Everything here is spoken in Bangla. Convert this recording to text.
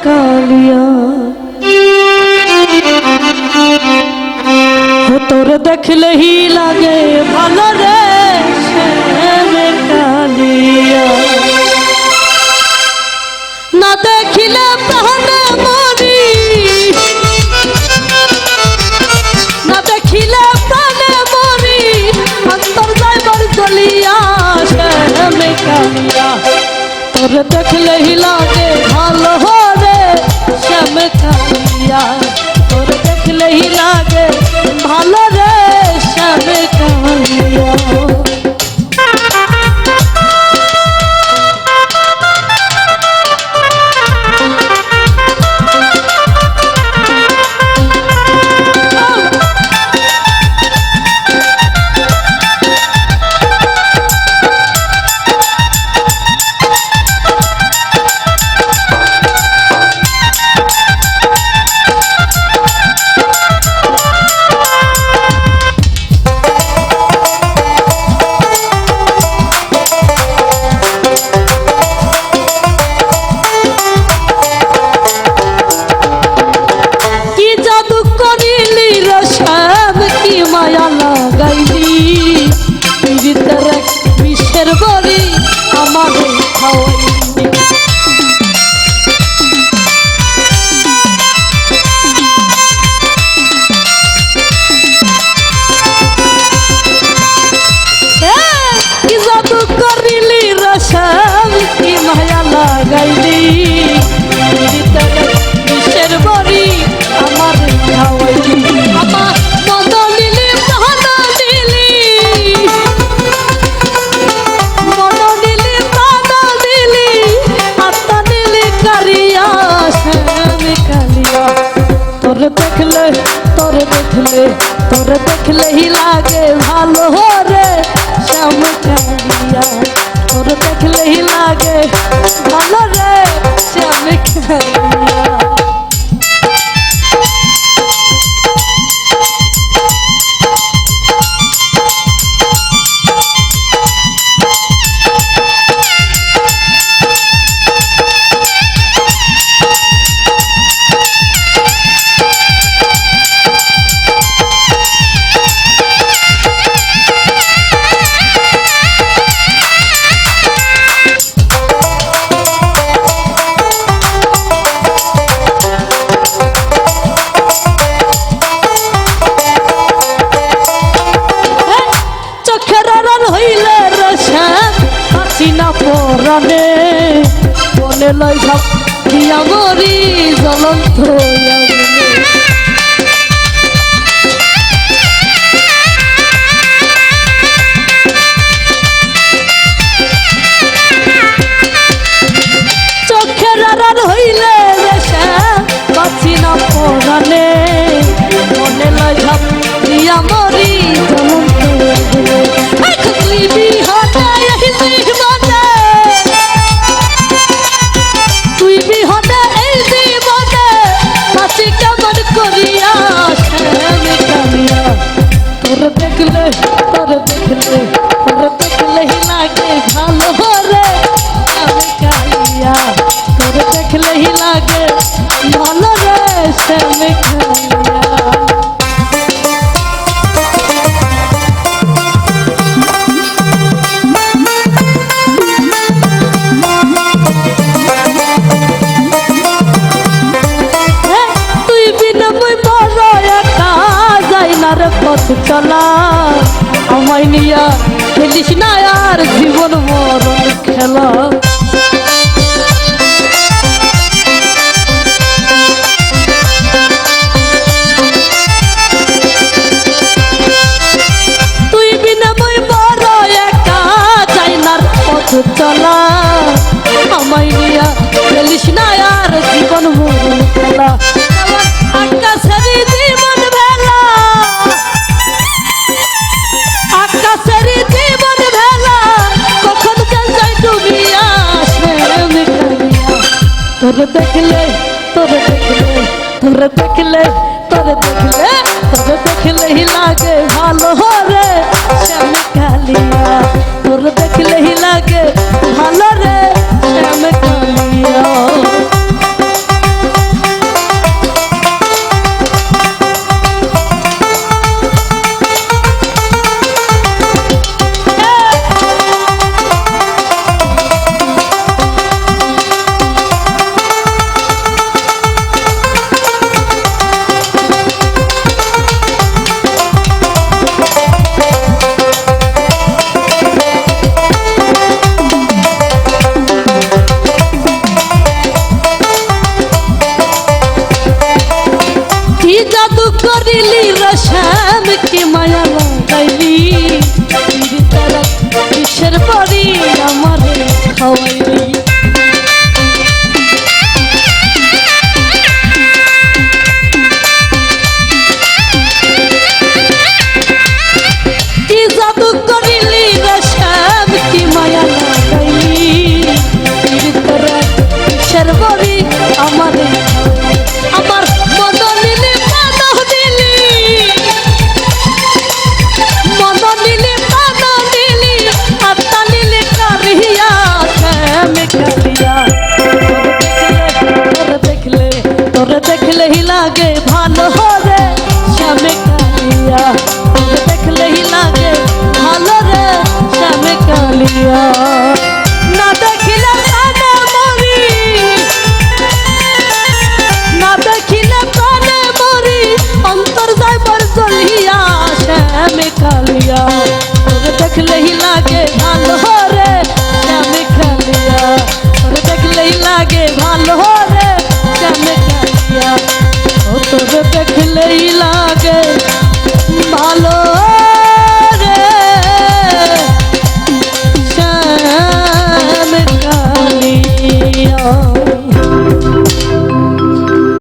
কালিয়া তোর দেখলেই লাগে ভালো রে শ্যামে কালিয়া না দেখিলে প্রাণে মরি না দেখিলে প্রাণে মরি অন্তর যাইবার জ্বলিয়া শ্যামে কালিয়া তোর দেখলেই লাগে ভালো রে শ্যামে কালিয়া তোর দেখলেই লাগে ভালো রে শ্যামে কালিয়া বলি আমারে খাওয়াইনি কি জাদু করিলি রসম কি মায়া লাগাইলি বিষের বলি আমারে খাওয়াইনি আমার তোর দেখলেই লাগে ভালো রে শ্যাম কালিয়া তোর দেখলেই লাগে ভালো রে শ্যাম কালিয়া পরানে মনে লয় সব দিয়া মরি জ্বলন্ত চোখের আড়াল হইলে বাঁচি না পরানে মনে লয় সব দিয়া মরি জ্বলন্ত লাগে ভালো রে শ্যামে কালিয়া তোর দেখলেই লাগে ভালো রে শ্যামে কালিয়া তুই বিনা মই বড় একা যাই না রে পথ চলা আমায় নিয়া খেলিস না আর জীবন মরণ খেলা তুই বিনা মই বড় একা যাই না পথ চলা আমায় নিয়া খেলিস না আর জীবন মরণ খেলা আকাশের জীবন ভেলা আকাশের জীবন ভেলা কখন যাই দুনিয়া শ্যামে কালিয়া তোর দেখলে তোর দেখলে তোর দেখলে তোর দেখলে তোর দেখলেই লাগে ভালো রে শ্যামে কালিয়া তোর দেখলেই লাগে ভালো রে শ্যামে কালিয়া বড়ি আমারে খাওয়াইলি কি জাদু করিলি রে শ্যাম কি মায়া লাগাইলি তোরা কিসের বড়ি আমারে আমার মন নিলে প্রাণ দিলি মন নিলে প্রাণ দিলি আত্মা নিলে কারিয়া শ্যাম কালিয়া তোরে দেখলে হি লাগে ভালো রে শ্যাম কালিয়া তোরে দেখলে হি লাগে ভালো রে শ্যাম কালিয়া